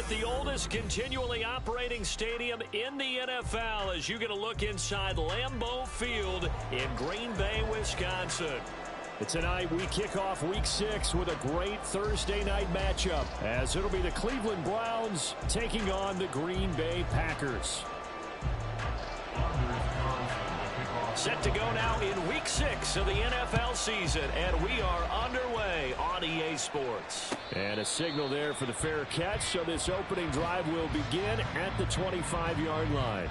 at the oldest continually operating stadium in the NFL as you get a look inside Lambeau Field in Green Bay, Wisconsin. Tonight we kick off Week 6 with a great Thursday night matchup as it'll be the Cleveland Browns taking on the Green Bay Packers. Set to go now in Week 6 of the NFL season, and we are underway on EA Sports. And a signal there for the fair catch, so this opening drive will begin at the 25-yard line.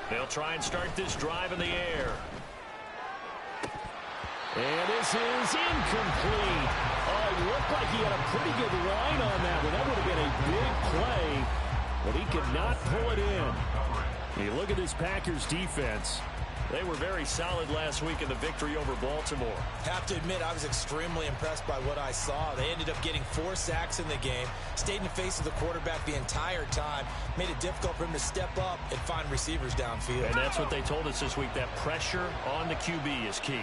They'll try and start this drive in the air. And this is incomplete. Oh, it looked like he had a pretty good line on that one. That would have been a big play, but he could not pull it in. You look at this Packers defense. They were very solid last week in the victory over Baltimore. Have to admit, I was extremely impressed by what I saw. They ended up getting 4 sacks in the game, stayed in the face of the quarterback the entire time, made it difficult for him to step up and find receivers downfield. And that's what they told us this week, that pressure on the QB is key.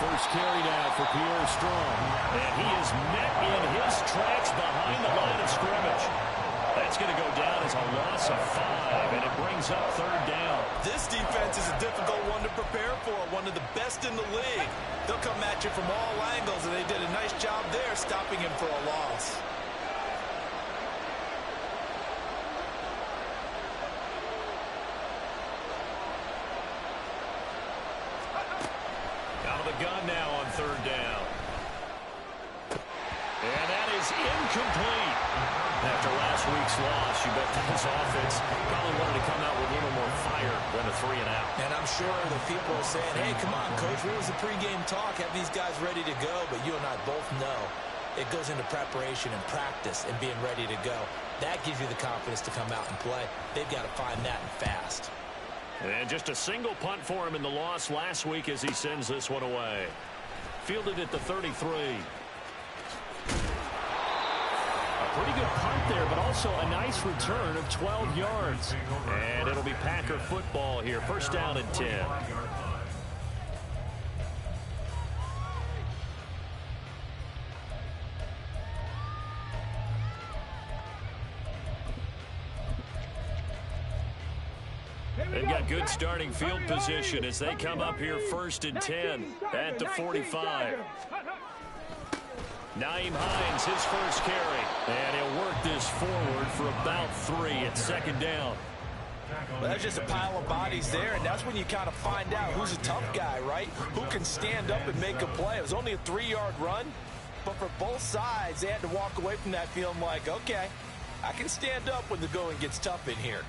First carry now for Pierre Strong. And he is met in his tracks behind the line of scrimmage. That's going to go down as a loss of 5, and it brings up 3rd down. This defense is a difficult one to prepare for, one of the best in the league. They'll come at you from all angles, and they did a nice job there stopping him for a loss. Out of the gun now on 3rd down. And that is incomplete. After last week's loss, you bet this offense probably wanted to come out with a little more fire than a 3-and-out. And I'm sure the people are saying, hey, come on, Coach, what was the pregame talk? Have these guys ready to go? But you and I both know it goes into preparation and practice and being ready to go. That gives you the confidence to come out and play. They've got to find that and fast. And just a single punt for him in the loss last week as he sends this one away. Fielded at the 33. Pretty good punt there, but also a nice return of 12 yards. And it'll be Packer football here. 1st down and 10. They've got good starting field position as they come up here 1st and 10 at the 45. Nyheim Hines, his first carry. And he'll work this forward for about 3 at 2nd down. Well, that's just a pile of bodies there, and that's when you kind of find out who's a tough guy, right? Who can stand up and make a play. It was only a 3-yard run, but for both sides, they had to walk away from that feeling like, okay, I can stand up when the going gets tough in here.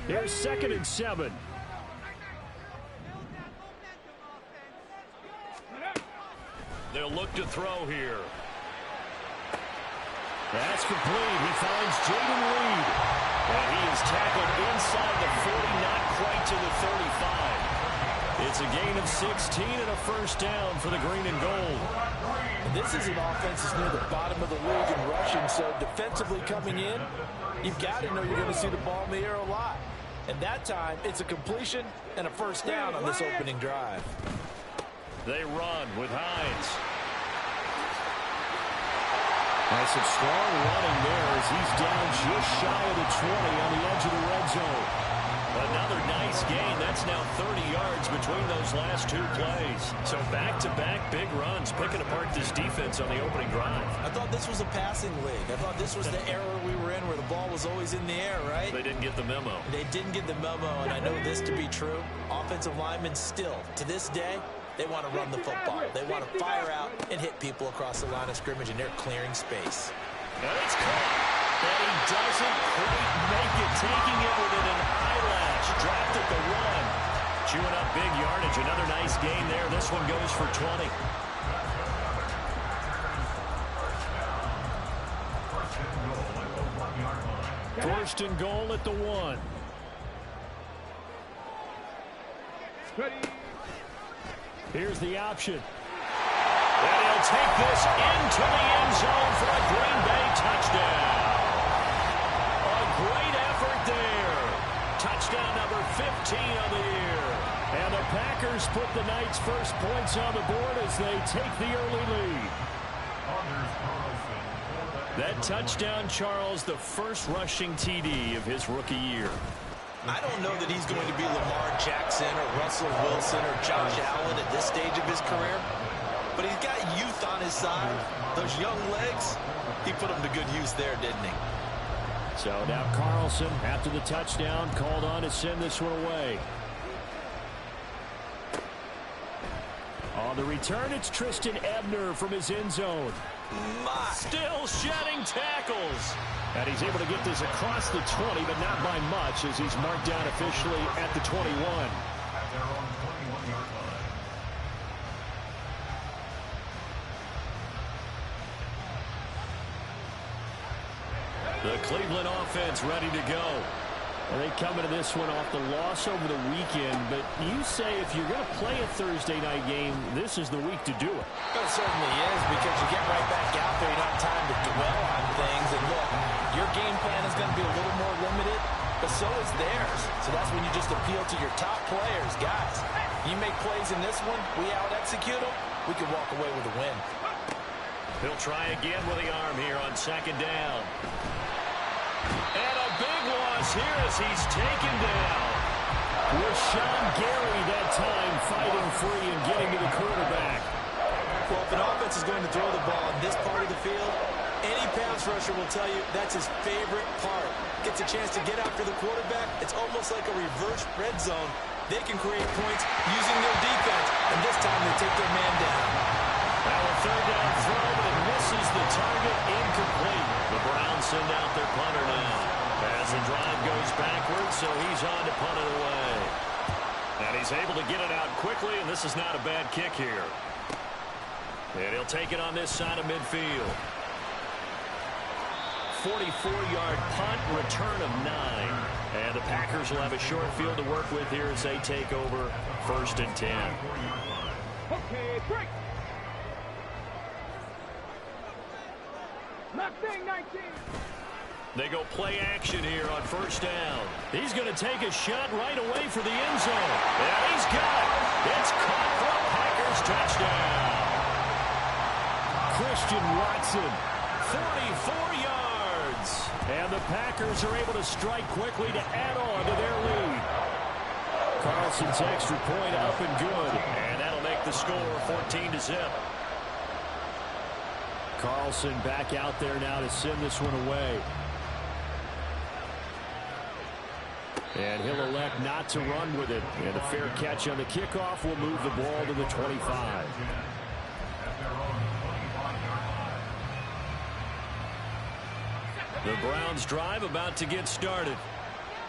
Here's 2nd and 7. They'll look to throw here. That's complete. He finds Jayden Reed. And he is tackled inside the 40, not quite to the 35. It's a gain of 16 and a 1st down for the green and gold. And this is an offense that's near the bottom of the league in rushing, so defensively coming in, you've got to know you're going to see the ball in the air a lot. And that time, it's a completion and a 1st down on this opening drive. They run with Hines. That's some strong running there as he's down just shy of the 20 on the edge of the red zone. Another nice gain. That's now 30 yards between those last 2 plays. So back-to-back big runs, picking apart this defense on the opening drive. I thought this was a passing league. I thought this was the era we were in where the ball was always in the air, right? They didn't get the memo. They didn't get the memo, and I know this to be true. Offensive linemen still, to this day, they want to run the football. They want to fire out and hit people across the line of scrimmage, and they're clearing space. And it's caught. And he doesn't quite make it, taking it within an eyelash. Dropped at the 1. Chewing up big yardage. Another nice gain there. This one goes for 20. First and goal at the 1. Here's the option. And he'll take this into the end zone for a Green Bay touchdown. A great effort there. Touchdown number 15 on the year. And the Packers put the Knights' first points on the board as they take the early lead. That touchdown, Charles, the first rushing TD of his rookie year. I don't know that he's going to be Lamar Jackson or Russell Wilson or Josh Allen at this stage of his career, but he's got youth on his side. Those young legs, he put them to good use there, didn't he? So now Carlson, after the touchdown, called on to send this one away. On the return, it's Tristan Ebner from his end zone. Still shedding tackles. And he's able to get this across the 20, but not by much, as he's marked down officially at the 21. The Cleveland offense ready to go. And they come into this one off the loss over the weekend, but you say if you're going to play a Thursday night game, this is the week to do it. Well, it certainly is, because you get right back out there. You don't have time to dwell on things. And look, your game plan is going to be a little more limited, but so is theirs. So that's when you just appeal to your top players. Guys, you make plays in this one, we out-execute them, we can walk away with a win. He'll try again with the arm here on second down. And a big loss here as he's taken down. Rashawn Gary that time fighting free and getting to the quarterback. Well, if an offense is going to throw the ball on this part of the field, any pass rusher will tell you that's his favorite part. Gets a chance to get after the quarterback. It's almost like a reverse red zone. They can create points using their defense, and this time they take their man down. Now a third down throw, but it misses the target, incomplete. The Browns send out their punter now. As the drive goes backwards, so he's on to punt it away. And he's able to get it out quickly, and this is not a bad kick here. And he'll take it on this side of midfield. 44-yard punt, return of 9. And the Packers will have a short field to work with here as they take over first and 10. Okay, break. Nothing, 19. They go play action here on first down. He's going to take a shot right away for the end zone. And he's got it. It's caught for a Packers touchdown. Christian Watson, 44 yards. And the Packers are able to strike quickly to add on to their lead. Carlson's extra point up and good. And that'll make the score 14-0. Carlson back out there now to send this one away. And he'll elect not to run with it. And a fair catch on the kickoff will move the ball to the 25. The Browns drive about to get started.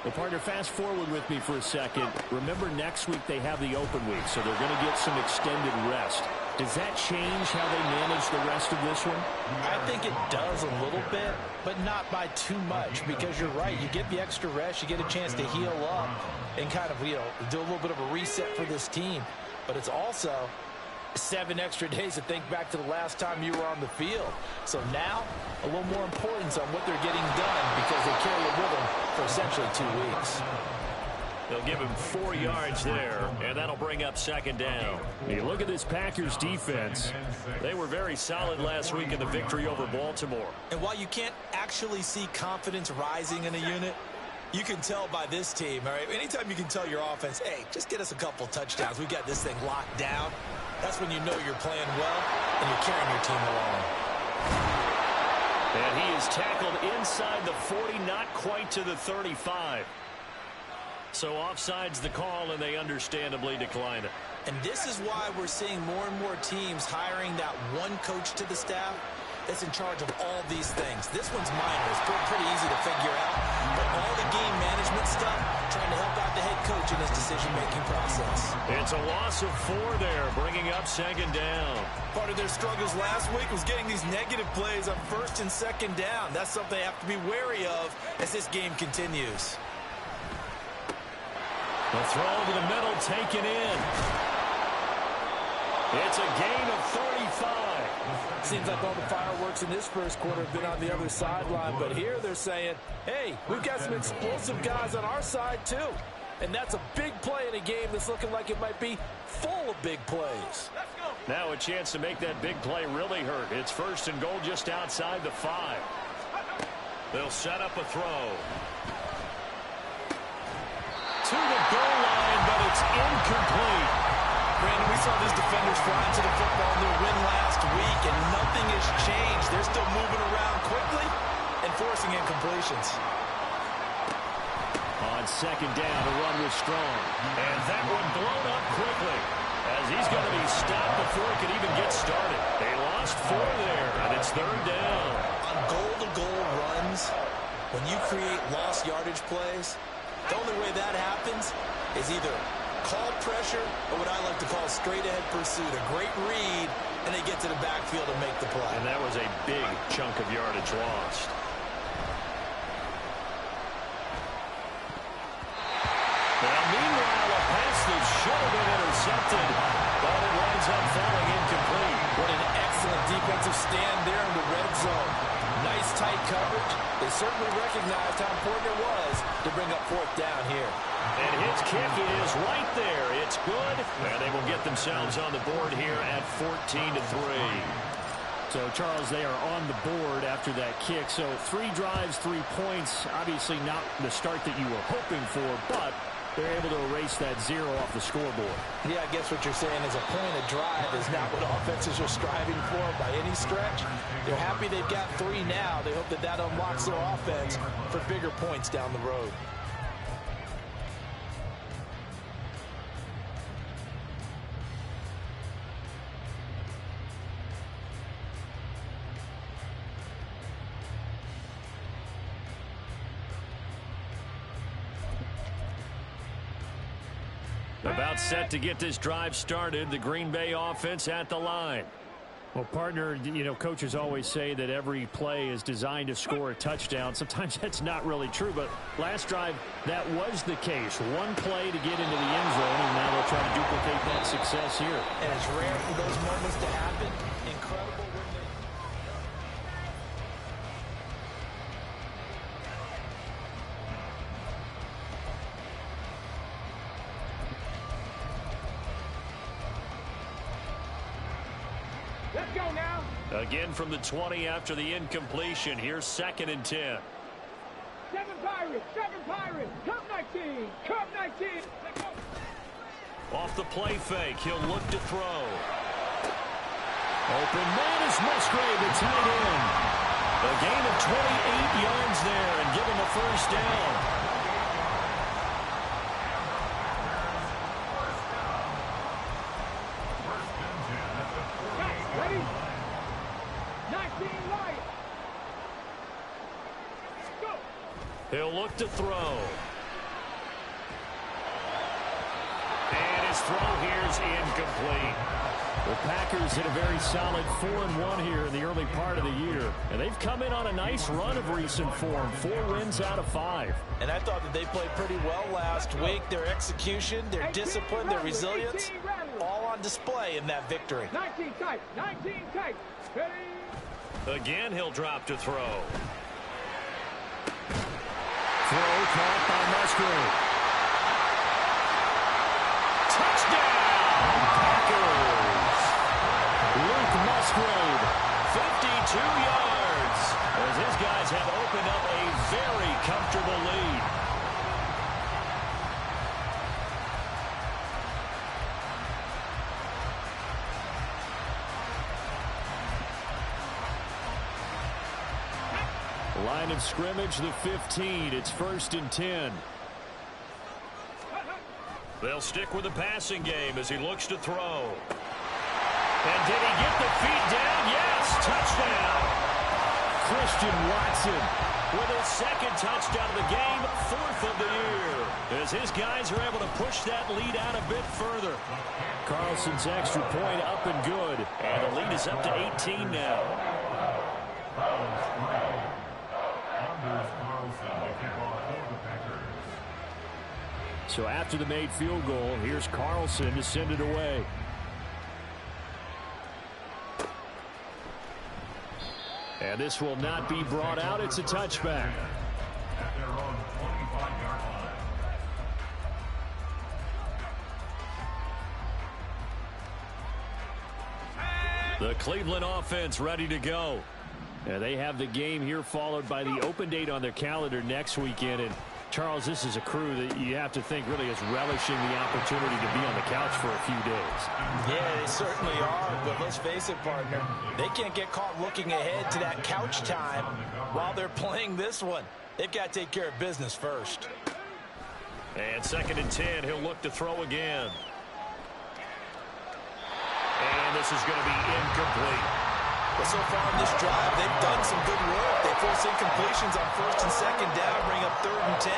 Well, partner, fast forward with me for a second. Remember, next week they have the open week, so they're going to get some extended rest. Does that change how they manage the rest of this one? I think it does a little bit, but not by too much, because you're right. You get the extra rest, you get a chance to heal up and kind of, do a little bit of a reset for this team. But it's also 7 extra days to think back to the last time you were on the field. So now, a little more importance on what they're getting done, because they carry it with them for essentially 2 weeks. They'll give him 4 yards there, and that'll bring up second down. You look at this Packers defense. They were very solid last week in the victory over Baltimore. And while you can't actually see confidence rising in a unit, you can tell by this team, all right? Anytime you can tell your offense, hey, just get us a couple touchdowns. We've got this thing locked down. That's when you know you're playing well and you're carrying your team along. And he is tackled inside the 40, not quite to the 35. So offside's the call, and they understandably decline it. And this is why we're seeing more and more teams hiring that one coach to the staff that's in charge of all these things. This one's minor. It's pretty easy to figure out. But all the game management stuff, trying to help out the head coach in his decision-making process. It's a loss of 4 there, bringing up second down. Part of their struggles last week was getting these negative plays on first and second down. That's something they have to be wary of as this game continues. The throw over the middle taken in. It's a gain of 35. Seems like all the fireworks in this first quarter have been on the other sideline, but here they're saying, hey, we've got some explosive guys on our side too. And that's a big play in a game that's looking like it might be full of big plays. Now a chance to make that big play really hurt. It's first and goal just outside the 5. They'll set up a throw. To the goal line, but it's incomplete. Brandon, we saw these defenders flying to the football in their win last week, and nothing has changed. They're still moving around quickly and forcing incompletions. On second down, a run was strong. And that one blown up quickly, as he's going to be stopped before he could even get started. They lost 4 there, and it's third down. On goal-to-goal runs, when you create lost yardage plays, the only way that happens is either call pressure or what I like to call straight-ahead pursuit. A great read, and they get to the backfield and make the play. And that was a big chunk of yardage lost. Now, meanwhile, a pass that should have been intercepted, but it winds up falling incomplete. What an excellent defensive stand there in the red zone. Nice tight coverage. They certainly recognized how important it was to bring up fourth down here. And his kick is right there. It's good. And they will get themselves on the board here at 14-3. So, Charles, they are on the board after that kick. So 3 drives, 3 points. Obviously not the start that you were hoping for, but they're able to erase that 0 off the scoreboard. Yeah, I guess what you're saying is a point of drive is not what offenses are striving for by any stretch. They're happy they've got 3 now. They hope that that unlocks their offense for bigger points down the road. About set to get this drive started. The Green Bay offense at the line. Well, partner, you know, coaches always say that every play is designed to score a touchdown. Sometimes that's not really true, but last drive, that was the case. 1 play to get into the end zone, and now they'll try to duplicate that success here. And it's rare for those moments to happen. Incredible when they... Let's go now. Again from the 20 after the incompletion. Here's 2nd and 10. 7 Pirates, 7 Pirates. Cup 19, Cup 19. Let's go. Off the play fake, he'll look to throw. Open man is Musgrave, the tight end. A gain of 28 yards there and give him a first down. Ready? 19 right. Go. He'll look to throw. And his throw here's incomplete. The Packers hit a very solid 4-1 here in the early part of the year. And they've come in on a nice run of recent form. 4 wins out of 5. And I thought that they played pretty well last week. Their execution, their discipline, their resilience, all on display in that victory. 19 tight, 19 tight. Ready? Again, he'll drop to throw. Throw caught by Musgrave. Touchdown, Packers! Luke Musgrave, 52 yards, as his guys have opened up a very comfortable lead. line of scrimmage, the 15. It's 1st and 10. They'll stick with the passing game as he looks to throw. And did he get the feet down? Yes, touchdown. Christian Watson with his second touchdown of the game, 4th of the year, as his guys are able to push that lead out a bit further. Carlson's extra point up and good, and the lead is up to 18 now. So after the made field goal, here's Carlson to send it away. And this will not be brought out. It's a touchback. The Cleveland offense ready to go. And they have the game here followed by the open date on their calendar next weekend. And Charles, this is a crew that you have to think really is relishing the opportunity to be on the couch for a few days. Yeah, they certainly are, but let's face it, partner. They can't get caught looking ahead to that couch time while they're playing this one. They've got to take care of business first. And 2nd and 10, he'll look to throw again. And this is going to be incomplete. But so far in this drive, they've done some good work. They force incompletions on 1st and 2nd down, bring up 3rd and 10.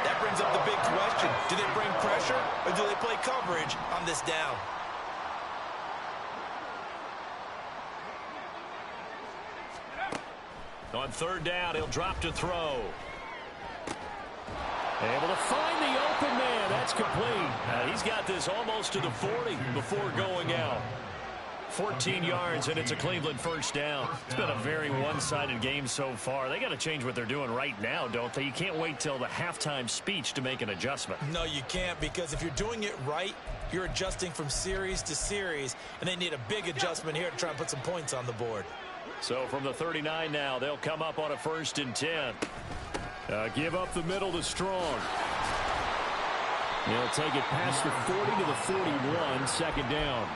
That brings up the big question. Do they bring pressure or do they play coverage on this down? On 3rd down, he'll drop to throw. Able to find the open man. That's complete. He's got this almost to the 40 before going out. 14 yards, and it's a Cleveland 1st down. It's been a very one-sided game so far. They got to change what they're doing right now, don't they? You can't wait till the halftime speech to make an adjustment. No, you can't, because if you're doing it right, you're adjusting from series to series, and they need a big adjustment here to try and put some points on the board. So from the 39 now, they'll come up on a 1st and 10. Give up the middle to Strong. They'll take it past the 40 to the 41, 2nd down.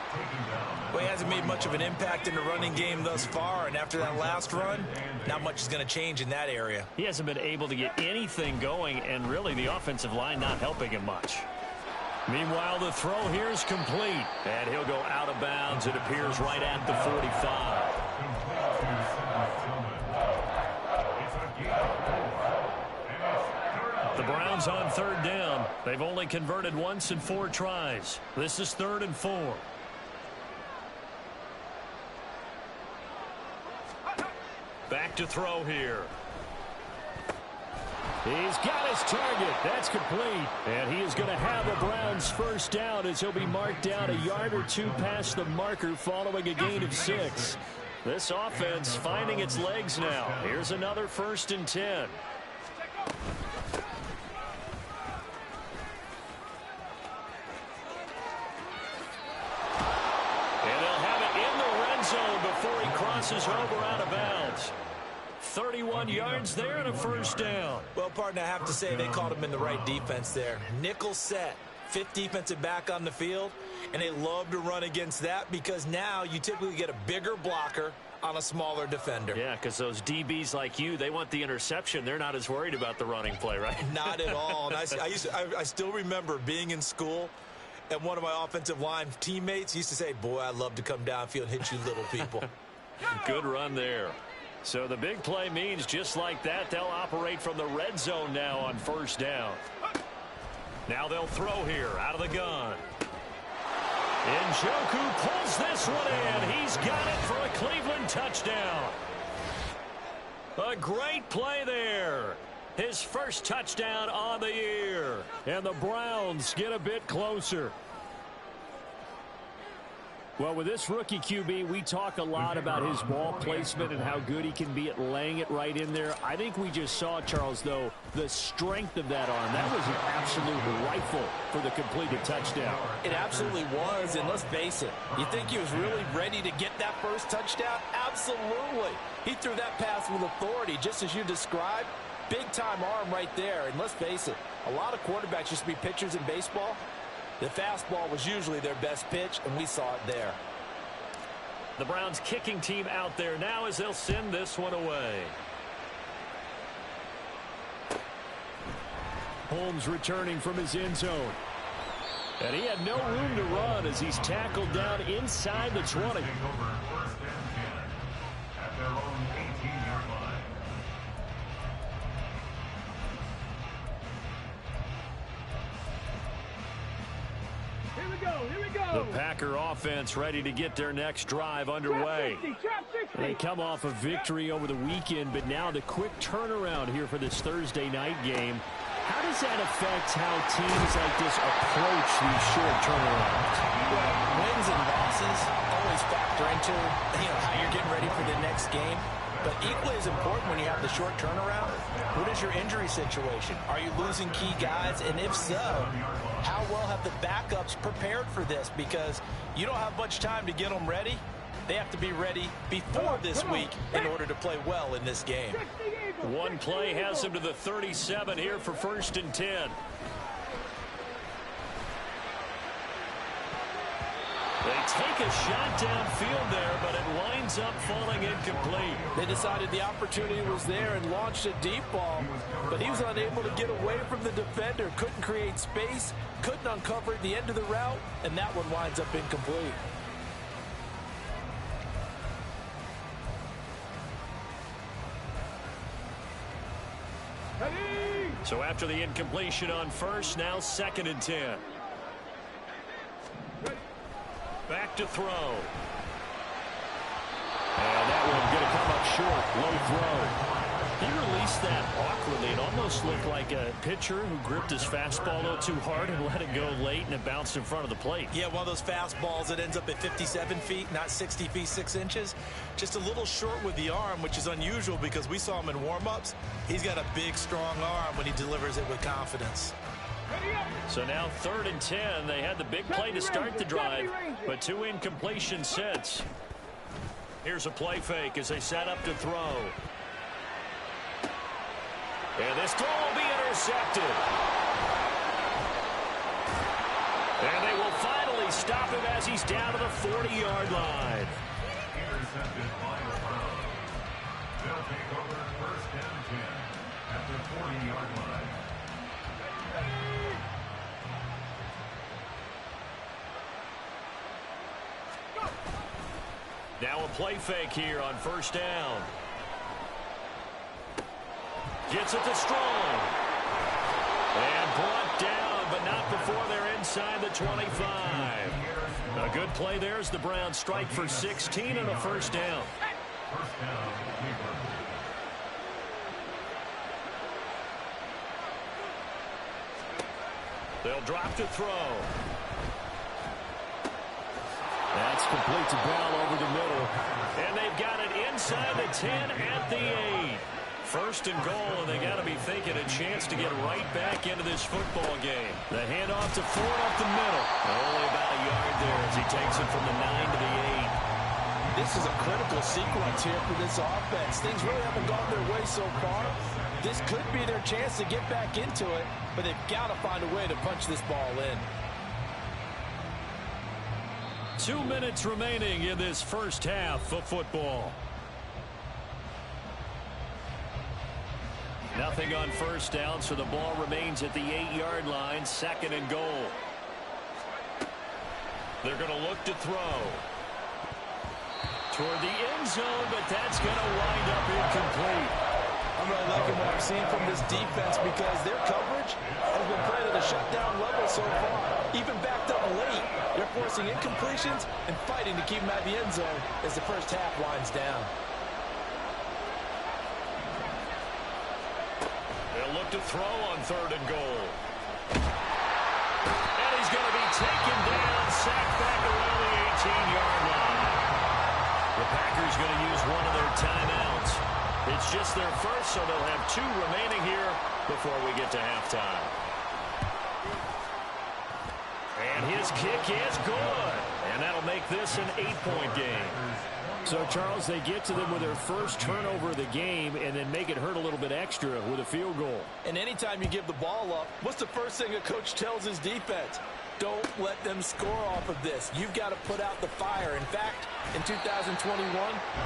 Well, he hasn't made much of an impact in the running game thus far, and after that last run, not much is going to change in that area. He hasn't been able to get anything going, and really the offensive line not helping him much. Meanwhile, the throw here is complete. And he'll go out of bounds. It appears right at the 45. The Browns on 3rd down. They've only converted once in 4 tries. This is 3rd and 4. Back to throw here. He's got his target. That's complete. And he is going to have a Browns 1st down as he'll be marked down a yard or 2 past the marker following a gain of 6. This offense finding its legs now. Here's another 1st and 10. Before he crosses over out of bounds. 31 yards there and a 1st down. Well, partner, I have to say they caught him in the right defense there. Nickel set, 5th defensive back on the field, and they love to run against that because now you typically get a bigger blocker on a smaller defender. Yeah, because those DBs like you, they want the interception. They're not as worried about the running play, right? Not at all. And I still remember being in school, and one of my offensive line teammates used to say, boy, I'd love to come downfield and hit you little people. Good run there. So the big play means just like that, they'll operate from the red zone now on 1st down. Now they'll throw here out of the gun. Njoku pulls this one in. He's got it for a Cleveland touchdown. A great play there. His 1st touchdown on the year. And the Browns get a bit closer. Well, with this rookie QB, we talk a lot about his ball placement and how good he can be at laying it right in there. I think we just saw, Charles, though, the strength of that arm. That was an absolute rifle for the completed touchdown. It absolutely was, and let's face it, you think he was really ready to get that 1st touchdown? Absolutely. He threw that pass with authority, just as you described. Big-time arm right there, and let's face it, a lot of quarterbacks used to be pitchers in baseball. The fastball was usually their best pitch, and we saw it there. The Browns kicking team out there now as they'll send this one away. Holmes returning from his end zone. And he had no room to run as he's tackled down inside the 20. The Packer offense ready to get their next drive underway. They come off a victory over the weekend, but now the quick turnaround here for this Thursday night game. How does that affect how teams like this approach these short turnarounds? Well, wins and losses always factor into how you're getting ready for the next game. But equally as important when you have the short turnaround, what is your injury situation? Are you losing key guys? And if so, how well have the backups prepared for this? Because you don't have much time to get them ready. They have to be ready before this week in order to play well in this game. One play has him to the 37 here for 1st and 10. They take a shot downfield there, but it winds up falling incomplete. They decided the opportunity was there and launched a deep ball, but he was unable to get away from the defender, couldn't create space, couldn't uncover at the end of the route, and that one winds up incomplete. So after the incompletion on first, now 2nd and 10. Back to throw. And that one going to come up short. Low throw. He released that awkwardly. It almost looked like a pitcher who gripped his fastball a little too hard and let it go late, and it bounced in front of the plate. Yeah, one of those fastballs that ends up at 57 feet, not 60 feet 6 inches. Just a little short with the arm, which is unusual because we saw him in warm-ups. He's got a big, strong arm when he delivers it with confidence. So now 3rd and 10. They had the big play to start the drive, but 2 incompletions since. Here's a play fake as they set up to throw. And this throw will be intercepted. And they will finally stop him as he's down to the 40-yard line. Intercepted by O'Connell. They'll take over 1st and 10 at the 40-yard line. Now a play fake here on 1st down. Gets it to Strong. And brought down, but not before they're inside the 25. A good play there as the Browns strike for 16 and a 1st down. They'll drop to throw. That's complete to Bell over the middle. And they've got it inside the 10 at the 8. 1st and goal, and they got to be thinking a chance to get right back into this football game. The handoff to Ford up the middle. Only about a yard there as he takes it from the 9 to the 8. This is a critical sequence here for this offense. Things really haven't gone their way so far. This could be their chance to get back into it, but they've got to find a way to punch this ball in. 2 minutes remaining in this first half of football. Nothing on 1st down, so the ball remains at the 8-yard line. 2nd and goal. They're going to look to throw toward the end zone, but that's going to wind up incomplete. I'm really liking what I've seen from this defense because their coverage has been played at a shutdown level so far. Even backed up late, they're forcing incompletions and fighting to keep them at the end zone as the first half winds down. They'll look to throw on 3rd and goal. And he's going to be taken down, sacked back around the 18-yard line. The Packers going to use one of their timeouts. It's just their first, so they'll have 2 remaining here before we get to halftime. And his kick is good. And that'll make this an 8-point game. So, Charles, they get to them with their first turnover of the game and then make it hurt a little bit extra with a field goal. And anytime you give the ball up, what's the first thing a coach tells his defense? Don't let them score off of this. You've got to put out the fire. In fact, in 2021,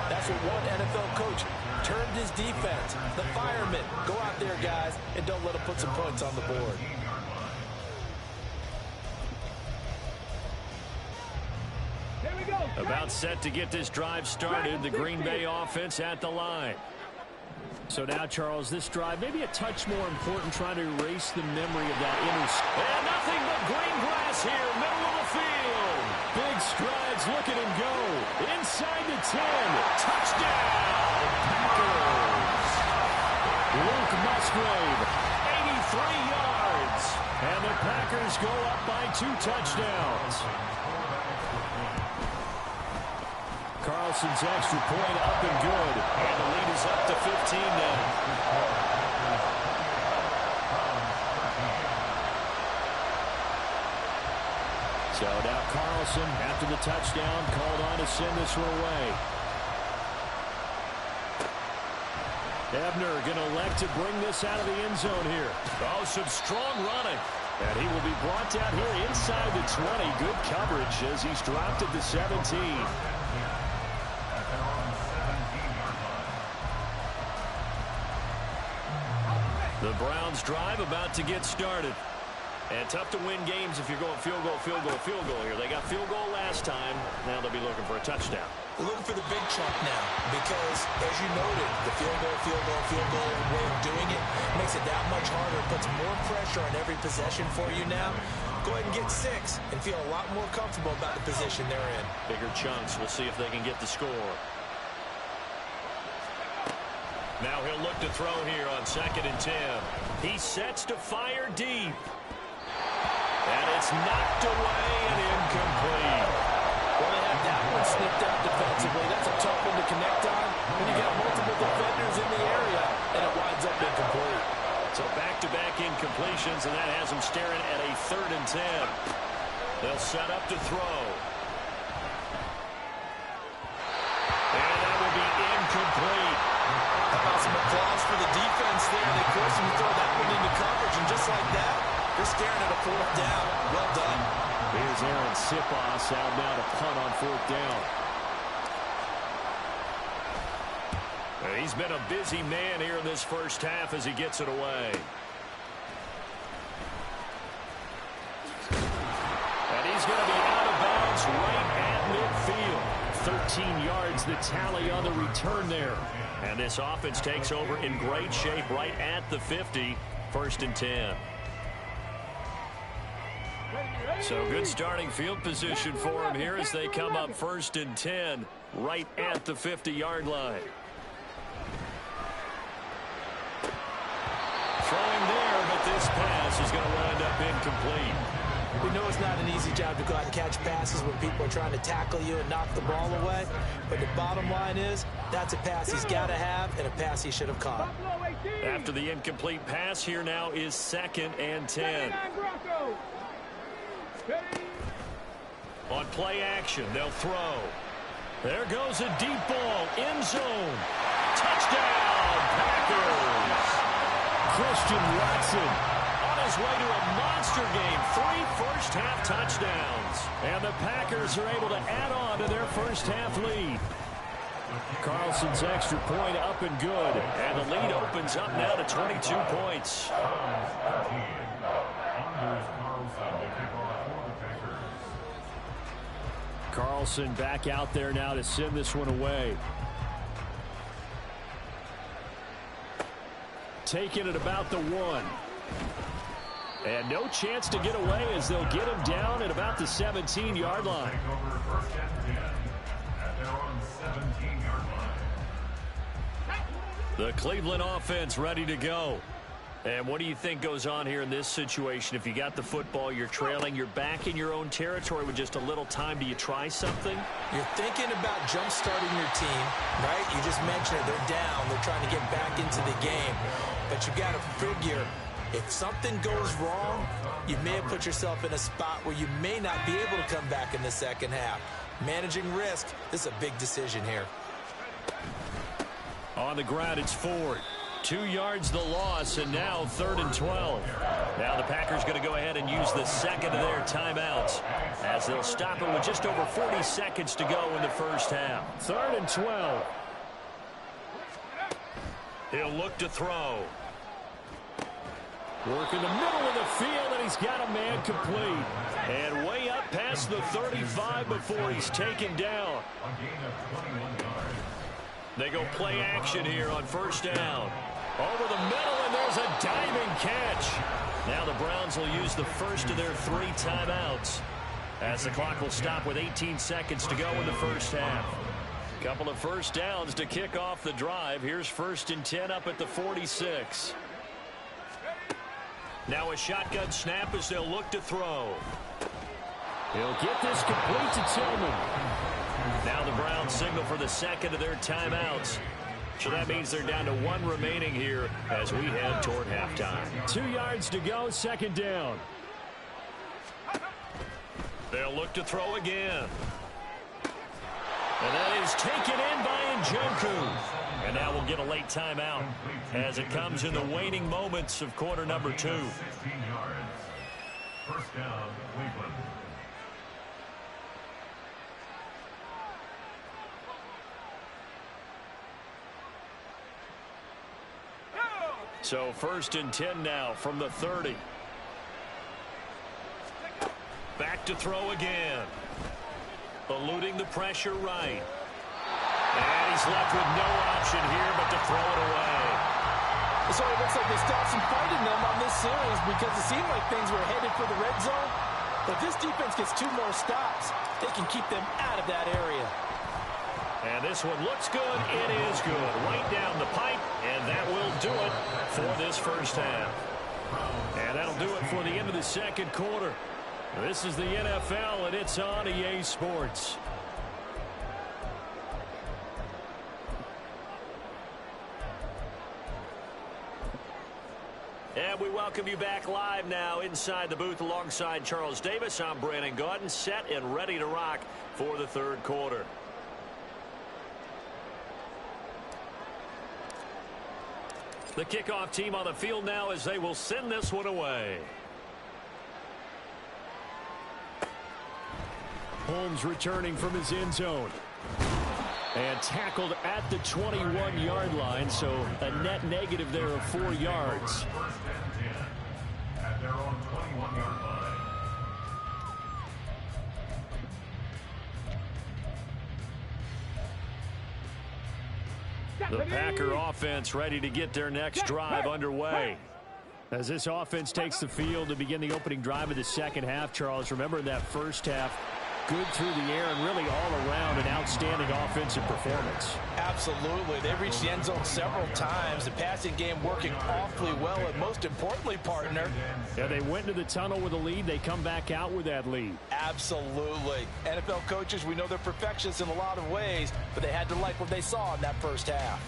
that's what one NFL coach termed his defense. The firemen. Go out there, guys, and don't let them put some points on the board. About set to get this drive started. The Green Bay offense at the line. So now, Charles, this drive maybe a touch more important, trying to erase the memory of that interception. And nothing but green grass here, middle of the field. Let's look at him go. Inside the 10. Touchdown, Packers. Luke Musgrave, 83 yards. And the Packers go up by 2 touchdowns. Carlson's extra point up and good. And the lead is up to 15 now. So now Carlson, after the touchdown, called on to send this one away. Ebner going to elect to bring this out of the end zone here. Oh, some strong running. And he will be brought down here inside the 20. Good coverage as he's dropped at the 17. The Browns drive about to get started. And tough to win games if you're going field goal, field goal, field goal here. They got field goal last time. Now they'll be looking for a touchdown. They're looking for the big chunk now because, as you noted, the field goal way of doing it makes it that much harder. It puts more pressure on every possession for you now. Go ahead and get 6 and feel a lot more comfortable about the position they're in. Bigger chunks. We'll see if they can get the score. Now he'll look to throw here on 2nd and 10. He sets to fire deep. And it's knocked away and incomplete. Well, they have that one snipped out defensively. That's a tough one to connect on. When you got multiple defenders in the area, and it winds up incomplete. So back-to-back incompletions, and that has them staring at a 3rd and 10. They'll set up to throw. And that will be incomplete. How about some applause for the defense there? They forced him to throw that one into coverage, and just like that, they're staring at a 4th down. Well done. Here's Aaron Siposs out now to punt on 4th down. He's been a busy man here in this first half as he gets it away. And he's going to be out of bounds right at midfield. 13 yards the tally on the return there. And this offense takes over in great shape right at the 50. 1st and 10. So good starting field position for him here as they come up 1st and 10 right at the 50-yard line. Throwing there, but this pass is going to wind up incomplete. We know it's not an easy job to go out and catch passes when people are trying to tackle you and knock the ball away. But the bottom line is, that's a pass he's got to have and a pass he should have caught. After the incomplete pass, here now is 2nd and 10. On play action, they'll throw. There goes a deep ball, end zone. Touchdown, Packers! Christian Watson on his way to a monster game. 3 first-half touchdowns. And the Packers are able to add on to their first-half lead. Carlson's extra point up and good. And the lead opens up now to 22 points. Carlson back out there now to send this one away. Taking it about the 1. And no chance to get away as they'll get him down at about the 17-yard line. The Cleveland offense ready to go. And what do you think goes on here in this situation? If you got the football, you're trailing, you're back in your own territory with just a little time. Do you try something? You're thinking about jump-starting your team, right? You just mentioned it. They're down. They're trying to get back into the game. But you got to figure, if something goes wrong, you may have put yourself in a spot where you may not be able to come back in the second half. Managing risk, this is a big decision here. On the ground, it's Ford. 2 yards the loss, and now 3rd and 12. Now the Packers going to go ahead and use the second of their timeouts as they'll stop it with just over 40 seconds to go in the first half. 3rd and 12. He'll look to throw. Work in the middle of the field, and he's got a man complete. And way up past the 35 before he's taken down. They go play action here on 1st down. Over the middle, and there's a diving catch. Now the Browns will use the first of their 3 timeouts. as the clock will stop with 18 seconds to go in the first half. Couple of first downs to kick off the drive. Here's 1st and 10 up at the 46. Now a shotgun snap as they'll look to throw. He'll get this complete to Tillman. Now the Browns signal for the second of their timeouts. So that means they're down to 1 remaining here as we head toward halftime. 2 yards to go, 2nd down. They'll look to throw again. And that is taken in by Njoku. And now we'll get a late timeout as it comes in the waning moments of quarter number 2. 16 yards. First down, Cleveland. So 1st and 10 now from the 30. Back to throw again. Eluding the pressure right. And he's left with no option here but to throw it away. So it looks like they stopped some fighting them on this series because it seemed like things were headed for the red zone. But this defense gets 2 more stops. They can keep them out of that area. And this one looks good. It is good. Right down the pipe. And that will do it for this first half. And that'll do it for the end of the second quarter. This is the NFL, and it's on EA Sports. And we welcome you back live now inside the booth alongside Charles Davis. I'm Brandon Gaudin, set and ready to rock for the third quarter. The kickoff team on the field now as they will send this one away. Holmes returning from his end zone. And tackled at the 21-yard line, so a net negative there of 4 yards. 1st and 10 at their own 21-yard line. The Packer offense ready to get their next drive underway. As this offense takes the field to begin the opening drive of the second half, Charles, remember in that first half, good through the air and really all around an outstanding offensive performance. Absolutely. They reached the end zone several times. The passing game working awfully well, and most importantly, partner. Yeah, they went into the tunnel with a lead. They come back out with that lead. Absolutely. NFL coaches, we know they're perfectionists in a lot of ways, but they had to like what they saw in that first half.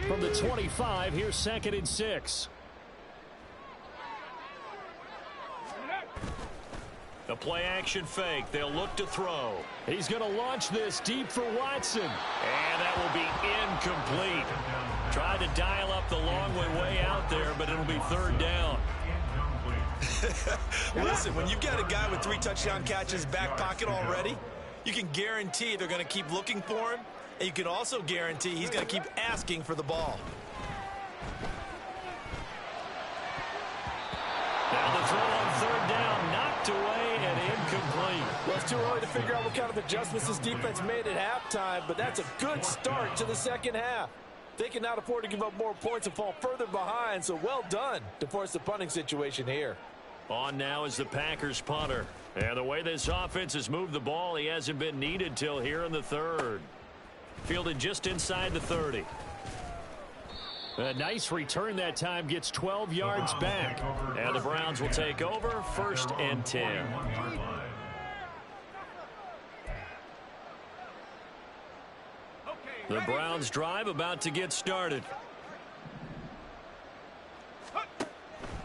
From the 25, here's 2nd and 6. The play action fake. They'll look to throw. He's going to launch this deep for Watson. And that will be incomplete. Tried to dial up the long way out there, but it'll be 3rd down. Listen, when you've got a guy with 3 touchdown catches back pocket already, you can guarantee they're going to keep looking for him, and you can also guarantee he's going to keep asking for the ball. Now the throw on 3rd down, knocked away and incomplete. Well, it's too early to figure out what kind of adjustments this defense made at halftime, but that's a good start to the second half. They can not afford to give up more points and fall further behind, so well done to force the punting situation here. On now is the Packers punter. And the way this offense has moved the ball, he hasn't been needed till here in the 3rd. Fielded just inside the 30. A nice return that time, gets 12 yards back. And the Browns will take over 1st and 10. The Browns drive about to get started.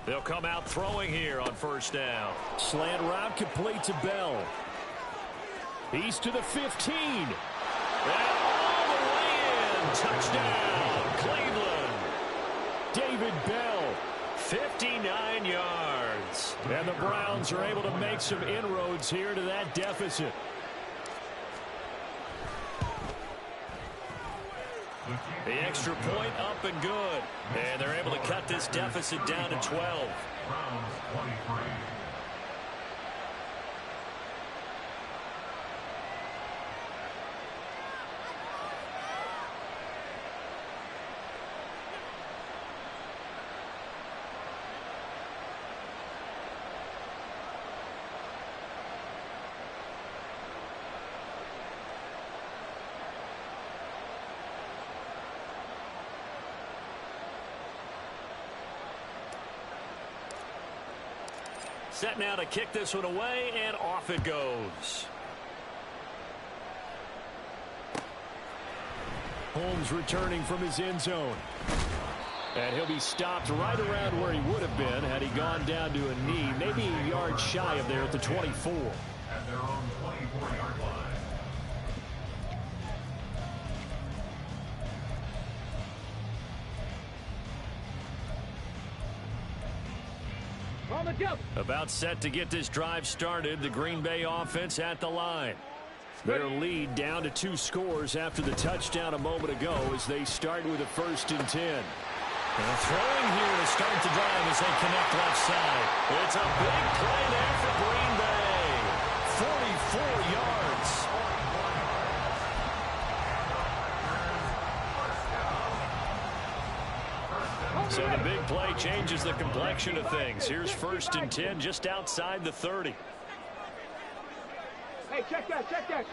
They'll come out throwing here on 1st down. Slant route complete to Bell. He's to the 15. And all the way in. Touchdown, Cleveland. David Bell. 59 yards. And the Browns are able to make some inroads here to that deficit. The extra point up and good. And they're able to cut this deficit down to 12. Browns 23. Set now to kick this one away, and off it goes. Holmes returning from his end zone. And he'll be stopped right around where he would have been had he gone down to a knee, maybe a yard shy of there at the 24. At their own 24-yard line. On the double. About set to get this drive started, the Green Bay offense at the line. Their lead down to 2 scores after the touchdown a moment ago as they start with a 1st and 10. And throwing here to start the drive as they connect left side. It's a big play there for Green Bay. 44 yards. So the big play changes the complexion of things. Here's 1st and 10 just outside the 30. Hey, check that.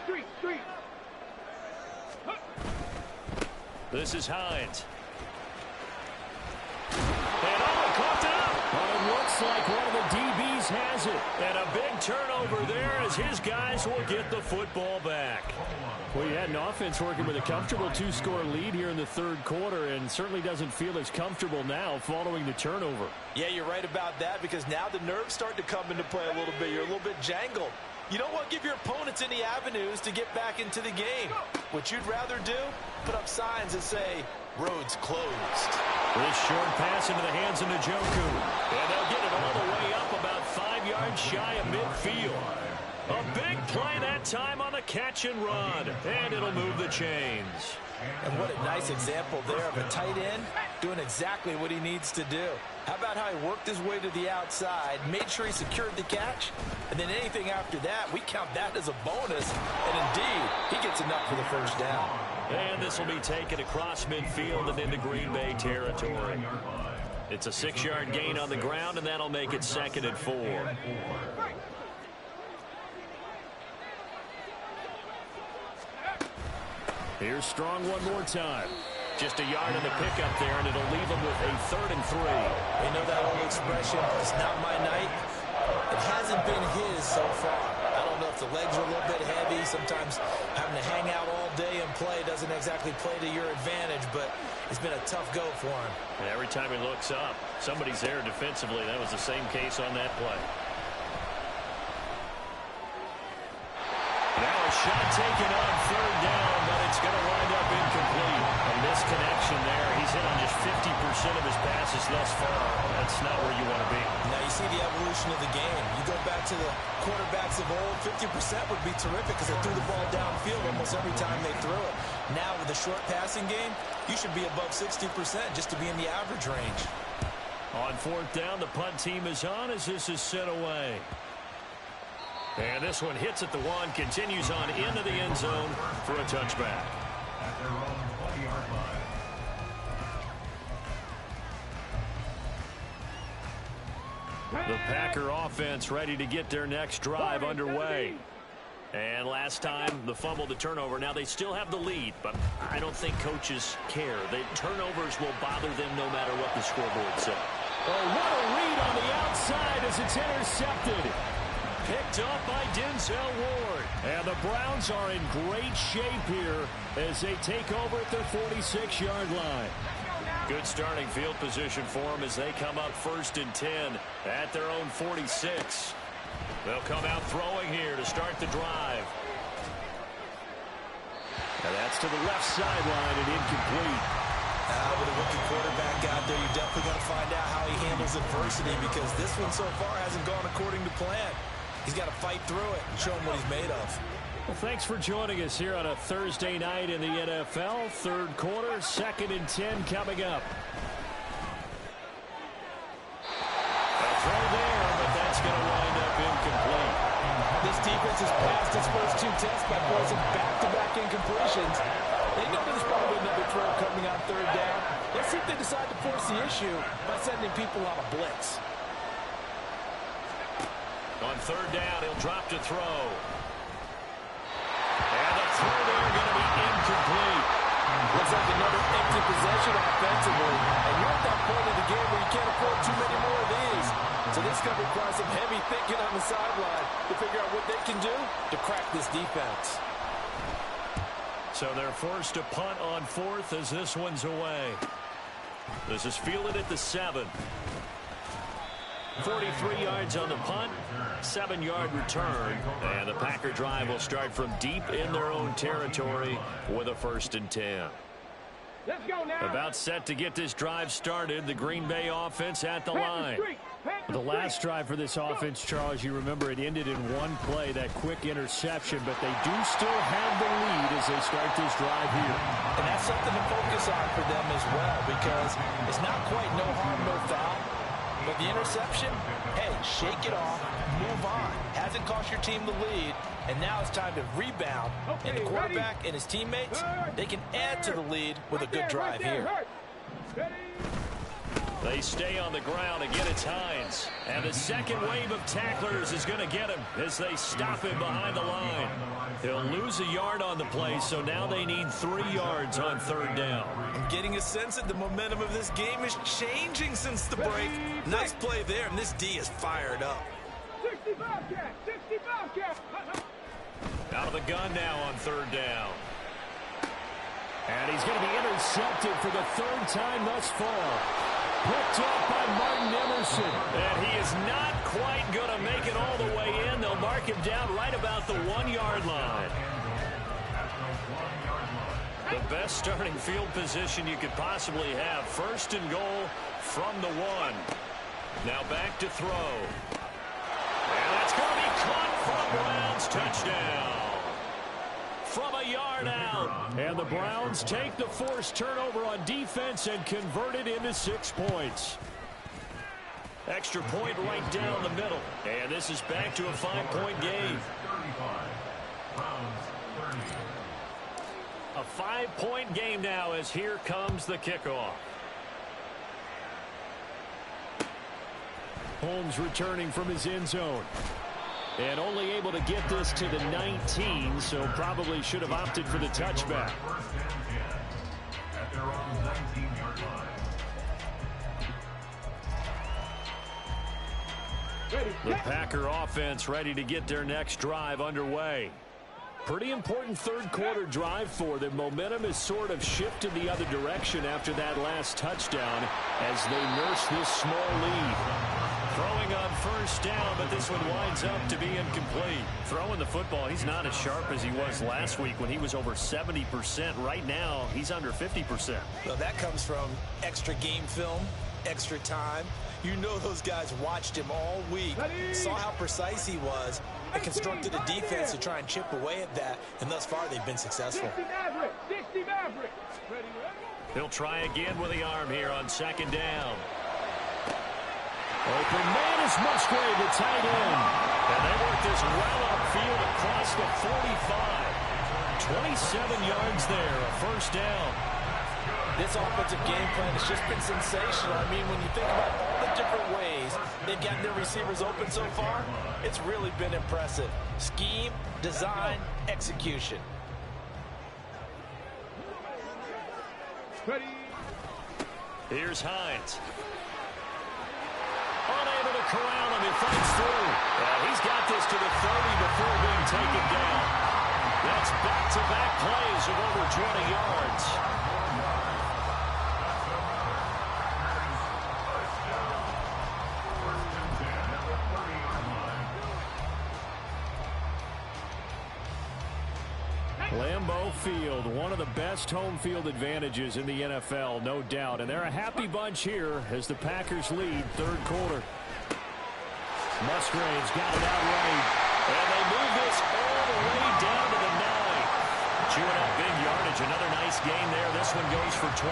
Street. This is Hines. And caught it up. Well, it looks like one of the DBs has it. And a big turnover there as his guys will get the football back. Well, you had an offense working with a comfortable 2-score lead here in the 3rd quarter and certainly doesn't feel as comfortable now following the turnover. Yeah, you're right about that because now the nerves start to come into play a little bit. You're a little bit jangled. You don't want to give your opponents any avenues to get back into the game. What you'd rather do, put up signs that say, roads closed. This short pass into the hands of Njoku. And they'll get it all the way up about 5 yards shy of midfield. A big play that time on the catch and run. And it'll move the chains. And what a nice example there of a tight end doing exactly what he needs to do. How about how he worked his way to the outside, made sure he secured the catch, and then anything after that, we count that as a bonus. And indeed, he gets enough for the 1st down. And this will be taken across midfield and into Green Bay territory. It's a 6-yard gain on the ground, and that'll make it 2nd and 4. Here's Strong one more time. Just a yard in the pickup there, and it'll leave them with a 3rd and 3. You know that old expression, it's not my night. It hasn't been his so far. I don't know if the legs are a little bit heavy. Sometimes having to hang out all day and play doesn't exactly play to your advantage, but it's been a tough go for him. And every time he looks up, somebody's there defensively. That was the same case on that play. Now a shot taken on 3rd down, but it's going to wind up incomplete. A misconnection there. He's hit on just 50% of his passes thus far. That's not where you want to be. Now you see the evolution of the game. You go back to the quarterbacks of old, 50% would be terrific because they threw the ball downfield almost every time they threw it. Now with the short passing game, you should be above 60% just to be in the average range. On 4th down, the punt team is on as this is sent away. And this one hits at the 1, continues on into the end zone for a touchback. At their own 20-yard line. The Packer offense ready to get their next drive underway. And last time, the fumble to turnover. Now they still have the lead, but I don't think coaches care. The turnovers will bother them no matter what the scoreboard says. Oh, what a read on the outside as it's intercepted. Picked up by Denzel Ward. And the Browns are in great shape here as they take over at their 46-yard line. Good starting field position for them as they come up 1st and 10 at their own 46. They'll come out throwing here to start the drive. And that's to the left sideline and incomplete. With a rookie quarterback out there, you're definitely going to find out how he handles adversity because this one so far hasn't gone according to plan. He's got to fight through it and show him what he's made of. Well, thanks for joining us here on a Thursday night in the NFL. 3rd quarter, 2nd and 10 coming up. A throw there, but that's going to wind up incomplete. This defense has passed its first 2 tests by forcing back-to-back incompletions. They know there's probably another throw coming on 3rd down. Let's see if they decide to force the issue by sending people on a blitz. On 3rd down, he'll drop to throw. And the throw there going to be incomplete. Looks like another empty possession offensively. And you're at that point of the game where you can't afford too many more of these. So this is going to require some heavy thinking on the sideline to figure out what they can do to crack this defense. So they're forced to punt on fourth as this one's away. This is fielded at the 7. 43 yards on the punt, 7-yard return, and the Packer drive will start from deep in their own territory with a 1st and 10. Let's go now. About set to get this drive started, the Green Bay offense at the line. The last drive for this offense, Charles, you remember it ended in one play, that quick interception, but they do still have the lead as they start this drive here. And that's something to focus on for them as well, because it's not quite no harm, no foul. But the interception, hey, shake it off, move on. Hasn't cost your team the lead, and now it's time to rebound. And the quarterback and his teammates, they can add to the lead with a good drive here. They stay on the ground. Again, it's Hines. And the second wave of tacklers is going to get him as they stop him behind the line. He'll lose a yard on the play, so now they need 3 yards on 3rd down. I'm getting a sense that the momentum of this game is changing since the break. Nice play there, and this D is fired up. 60 Bobcat, 60 Bobcat. Out of the gun now on 3rd down. And he's going to be intercepted for the 3rd time thus far. Picked off by Martin Emerson. And he is not quite going to make it all the way in. They'll mark him down right about the 1-yard line. The best starting field position you could possibly have. 1st and goal from the 1. Now back to throw. And that's going to be caught from Browns. Touchdown. From a yard out. And the Browns take the forced turnover on defense and convert it into 6 points. Extra point right down the middle. And this is back to a 5-point game. A 5-point game now as here comes the kickoff. Holmes returning from his end zone. And only able to get this to the 19, so probably should have opted for the touchback. At their own 19-yard line. The Packer offense ready to get their next drive underway. Pretty important 3rd quarter drive for them. Momentum has sort of shifted the other direction after that last touchdown as they nurse this small lead. Throwing on 1st down, but this one winds up to be incomplete. Throwing the football, he's not as sharp as he was last week when he was over 70%. Right now, he's under 50%. Well, that comes from extra game film, extra time. You know those guys watched him all week, saw how precise he was, and constructed a defense to try and chip away at that, and thus far they've been successful. 60 Maverick. He'll try again with the arm here on 2nd down. Open man is Musgrave, the tight end. And they work this well upfield across the 45. 27 yards there, a 1st down. This offensive game plan has just been sensational. I mean, when you think about all the different ways they've gotten their receivers open so far, it's really been impressive. Scheme, design, execution. Ready. Here's Hines. Unable to corral him. He fights through. And he's got this to the 30 before being taken down. That's back-to-back plays of over 20 yards. Lambeau Field, one of the best home field advantages in the NFL, no doubt. And they're a happy bunch here as the Packers lead 3rd quarter. Musgrave's got it outright. And they move this all the way down to the 9. Chewing up big yardage. Another nice gain there. This one goes for 20.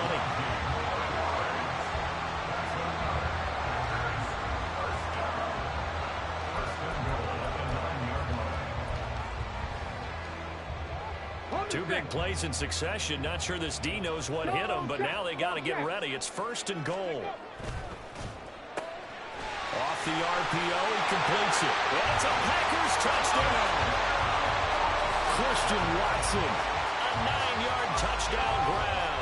Two big plays in succession. Not sure this D knows what hit him, but now they got to get ready. It's 1st and goal. Off the RPO, he completes it. That's a Packers touchdown. Christian Watson. A 9-yard touchdown grab.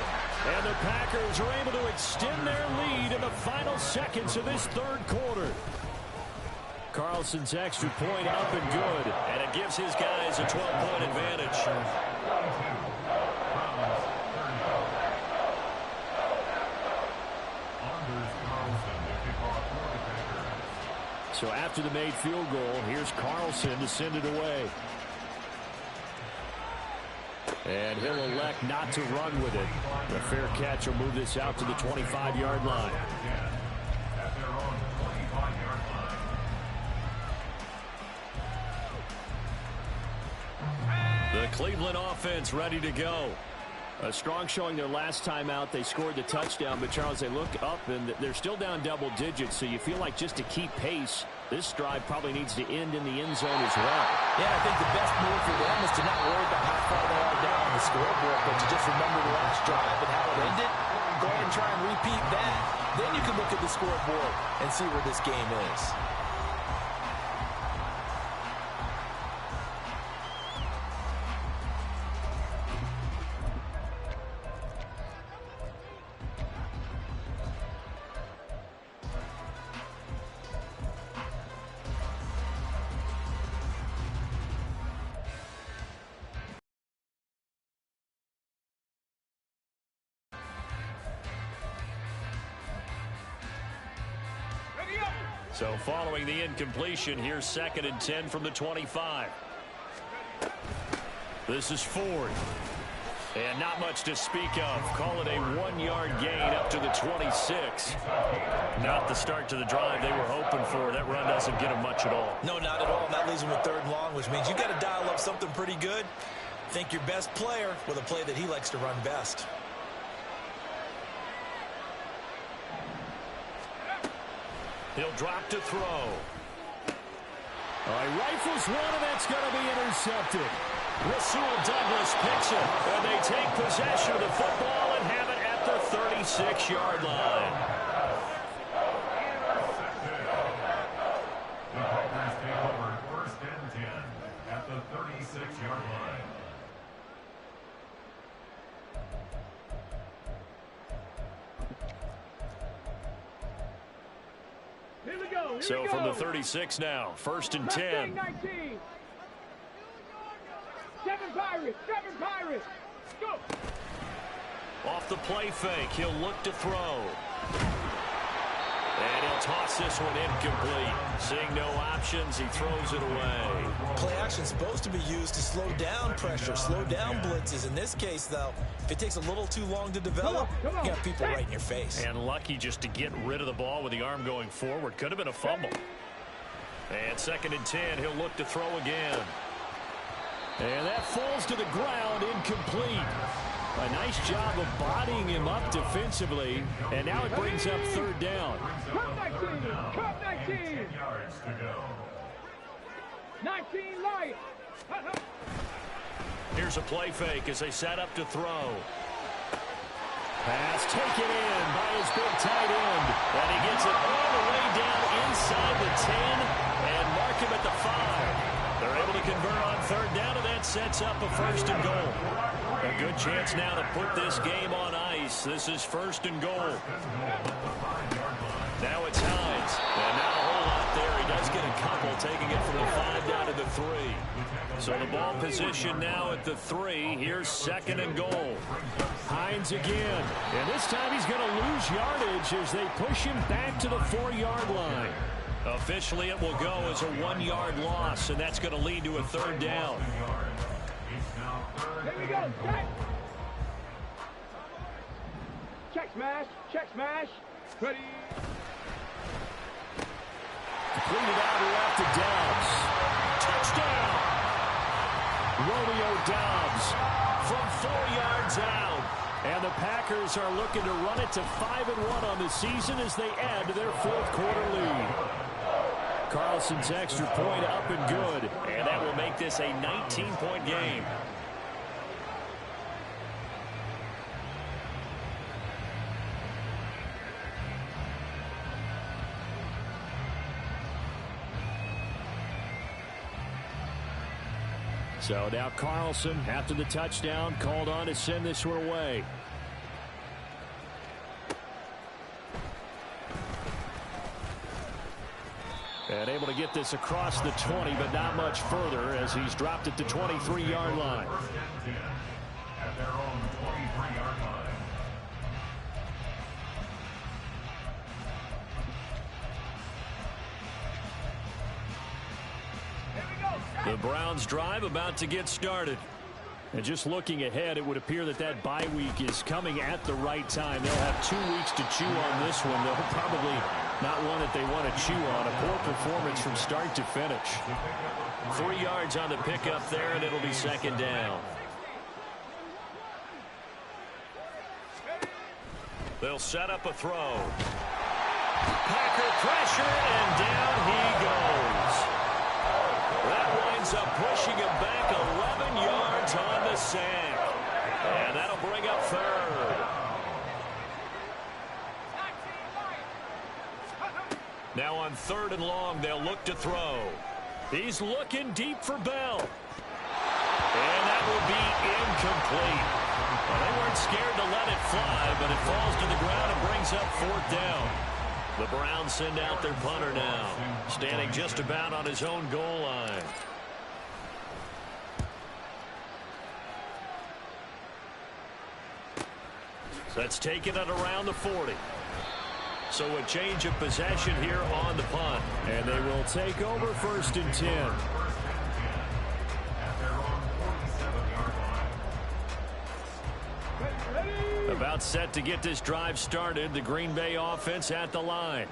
And the Packers are able to extend their lead in the final seconds of this 3rd quarter. Carlson's extra point up and good. And it gives his guys a 12-point advantage. So after the made field goal, here's Carlson to send it away. And he'll elect not to run with it. The fair catch will move this out to the 25-yard line. The Cleveland offense ready to go. A strong showing their last time out. They scored the touchdown, but Charles, they look up and they're still down double digits, so you feel like just to keep pace, this drive probably needs to end in the end zone as well. Yeah, I think the best move for them is to not worry about how far they are down on the scoreboard, but to just remember the last drive and how it ended. Go ahead and try and repeat that. Then you can look at the scoreboard and see where this game is. So following the incompletion, here's 2nd and 10 from the 25. This is Ford. And not much to speak of. Call it a 1-yard gain up to the 26. Not the start to the drive they were hoping for. That run doesn't get them much at all. No, not at all. And that leaves them with 3rd and long, which means you got to dial up something pretty good. Think your best player with a play that he likes to run best. He'll drop to throw. All right, rifles one, and that's going to be intercepted. Rasul Douglas picks it, and they take possession of the football and have it at the 36-yard line. The Packers take over 1st and 10 at the 36-yard line. So from the 36 now, 1st and 10. 19. 7 Pirates, 7 Pirates. Go. Off the play fake, he'll look to throw. And he'll toss this one incomplete. Seeing no options, he throws it away. Play action supposed to be used to slow down pressure, slow down blitzes. In this case, though, if it takes a little too long to develop, you got people right in your face. And lucky just to get rid of the ball with the arm going forward. Could have been a fumble. And 2nd and 10, he'll look to throw again. And that falls to the ground, incomplete. A nice job of bodying him up defensively, and now it brings up 3rd down. Cup 19, Cup 19. 10 yards to go. 19 Lions. Here's a play fake as they set up to throw. Pass taken in by his big tight end. And he gets it all the way down inside the 10 and mark him at the 5. They're able to convert on 3rd down, and that sets up a 1st and goal. A good chance now to put this game on ice. This is 1st and goal. Now it's Hines. And not a whole lot there. He does get a couple, taking it from the 5 down to the 3. So the ball position now at the 3. Here's 2nd and goal. Hines again. And this time he's going to lose yardage as they push him back to the 4-yard line. Officially, it will go as a 1-yard loss, and that's going to lead to a 3rd down. Here we go. Check. Check smash. Check smash. Ready. Completed out left to Dobbs. Touchdown! Romeo Dobbs from 4 yards out. And the Packers are looking to run it to 5-1 on the season as they add to their 4th quarter lead. Carlson's extra point up and good. And that will make this a 19-point game. So now Carlson, after the touchdown, called on to send this one away. And able to get this across the 20, but not much further as he's dropped it to 23-yard line. First and 10 at their own 23-yard line. The Browns drive about to get started. And just looking ahead, it would appear that that bye week is coming at the right time. They'll have 2 weeks to chew on this one. They'll probably not one that they want to chew on. A poor performance from start to finish. 3 yards on the pickup there, and it'll be second down. They'll set up a throw. Packer pressure, and down he goes. That winds up pushing him back 11 yards on the sack. And that'll bring up third. Now on 3rd and long, they'll look to throw. He's looking deep for Bell. And that will be incomplete. Well, they weren't scared to let it fly, but it falls to the ground and brings up 4th down. The Browns send out their punter now, standing just about on his own goal line. That's taken at around the 40. So a change of possession here on the punt. And they will take over 1st and 10. About set to get this drive started. The Green Bay offense at the line.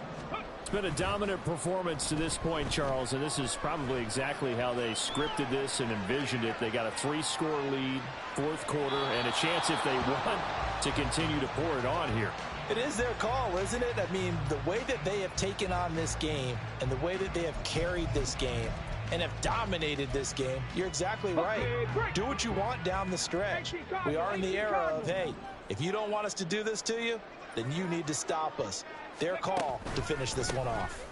It's been a dominant performance to this point, Charles, and this is probably exactly how they scripted this and envisioned it. They got a 3-score lead, 4th quarter, and a chance if they want to continue to pour it on here. It is their call, isn't it? I mean, the way that they have taken on this game and the way that they have carried this game and have dominated this game, you're exactly right. Do what you want down the stretch. We are in the era of, hey, if you don't want us to do this to you, then you need to stop us. Their call to finish this one off.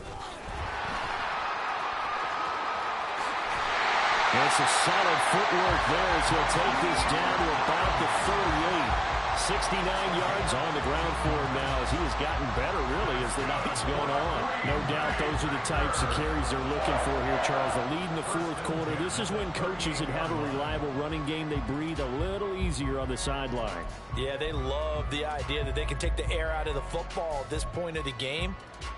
It's a solid footwork there as he'll take this down to about the 38. 69 yards on the ground for him now as he has gotten better, really, as the night's going on. No doubt those are the types of carries they're looking for here, Charles. The lead in the 4th quarter. This is when coaches that have a reliable running game, they breathe a little easier on the sideline. Yeah, they love the idea that they can take the air out of the football at this point of the game.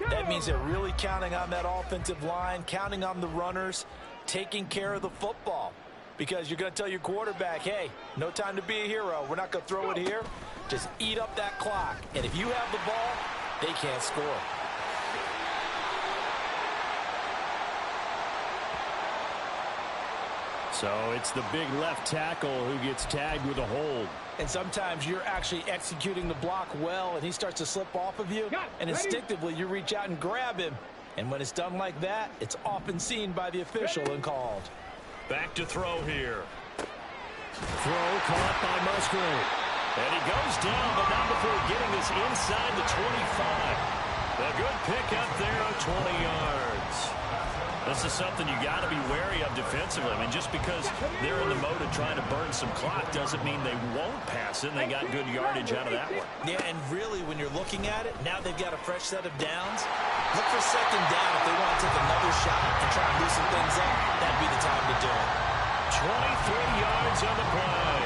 That means they're really counting on that offensive line, counting on the runners, taking care of the football. Because you're going to tell your quarterback, hey, no time to be a hero. We're not going to throw it here. Just eat up that clock. And if you have the ball, they can't score. So it's the big left tackle who gets tagged with a hold. And sometimes you're actually executing the block well, and he starts to slip off of you. And instinctively, you reach out and grab him. And when it's done like that, it's often seen by the official and called. Back to throw here. Throw caught by Musgrave. And he goes down, but not before getting this inside the 25. A good pickup there of 20 yards. This is something you got to be wary of defensively. I mean, just because they're in the mode of trying to burn some clock doesn't mean they won't pass it, and they got good yardage out of that one. Yeah, and really, when you're looking at it, now they've got a fresh set of downs. Look for 2nd down if they want to take another shot and try and loosen things up. That'd be the time to do it. 23 yards on the play.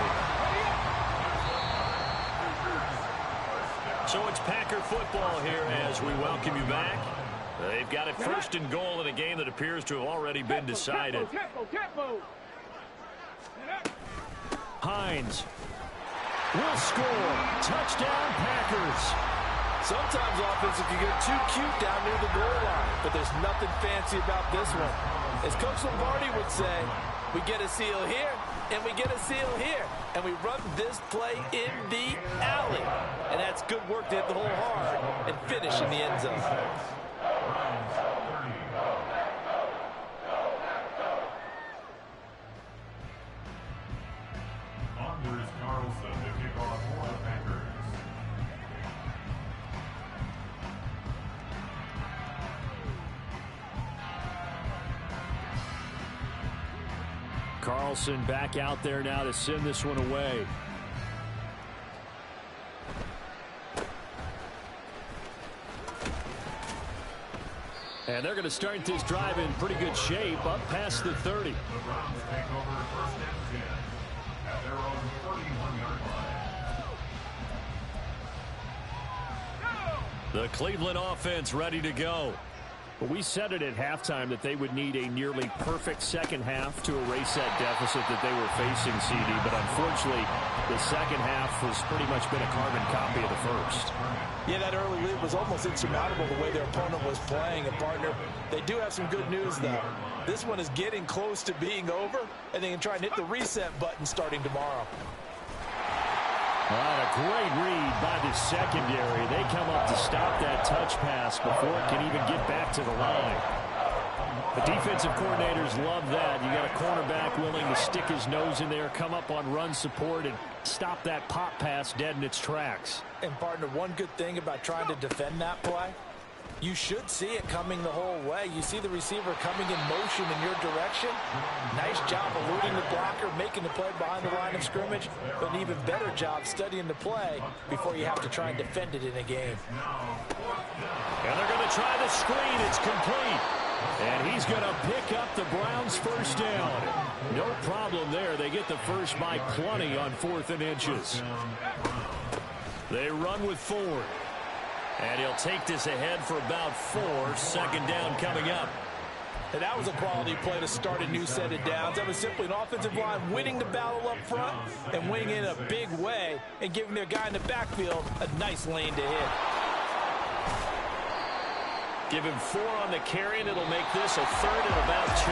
So it's Packer football here as we welcome you back. They've got it 1st and goal in a game that appears to have already been decided. Hines will score. Touchdown, Packers. Sometimes offense can get too cute down near the goal line, but there's nothing fancy about this one. As Coach Lombardi would say, we get a seal here, and we get a seal here, and we run this play in the alley. And that's good work to hit the hole hard and finish in the end zone. Anders Carlson to kick off for the Packers. Carlson back out there now to send this one away. And they're going to start this drive in pretty good shape, up past the 30. The Browns take over first and 10 at their own 41-yard line. The Cleveland offense ready to go. Well, we said it at halftime that they would need a nearly perfect second half to erase that deficit that they were facing, CD. But unfortunately, the second half has pretty much been a carbon copy of the first. Yeah, that early lead was almost insurmountable the way their opponent was playing. And, partner, they do have some good news, though. This one is getting close to being over, and they can try and hit the reset button starting tomorrow. A great read by the secondary. They come up to stop that touch pass before it can even get back to the line. The defensive coordinators love that. You got a cornerback willing to stick his nose in there, come up on run support, and stop that pop pass dead in its tracks. And, partner, one good thing about trying to defend that play, you should see it coming the whole way. You see the receiver coming in motion in your direction. Nice job eluding the blocker, making the play behind the line of scrimmage, but an even better job studying the play before you have to try and defend it in a game. And they're going to try the screen. It's complete. And he's going to pick up the Browns' first down. No problem there. They get the first by plenty on 4th and inches. They run with Ford. And he'll take this ahead for about 4. Second down coming up. And that was a quality play to start a new set of downs. That was simply an offensive line winning the battle up front and winning in a big way and giving their guy in the backfield a nice lane to hit. Give him 4 on the carry, and it'll make this a 3rd and about 2.